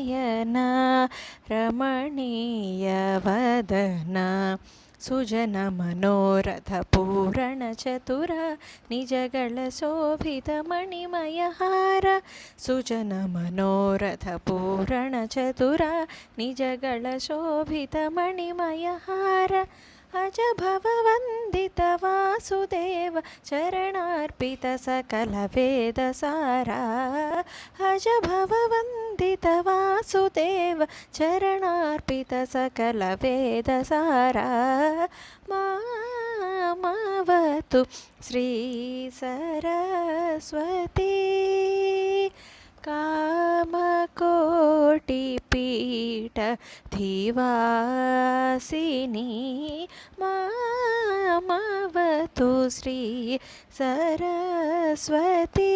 Naina रमणीयवदना सुजनमनोरथपूरणचतुरा निजगळशोभितमणिमयहार सुजनमनोरथपूरणचतुरा निजगळशोभितमणिमयहार अज भववन्दित Vasudev चरणार्पित सकलवेदसारा अज भववन्दित Vasudev चरणार्पित सकलवेदसारा मामवतु Shri Saraswati कामकोटिपीठ धीवासिनी मामवतु Shri Saraswati.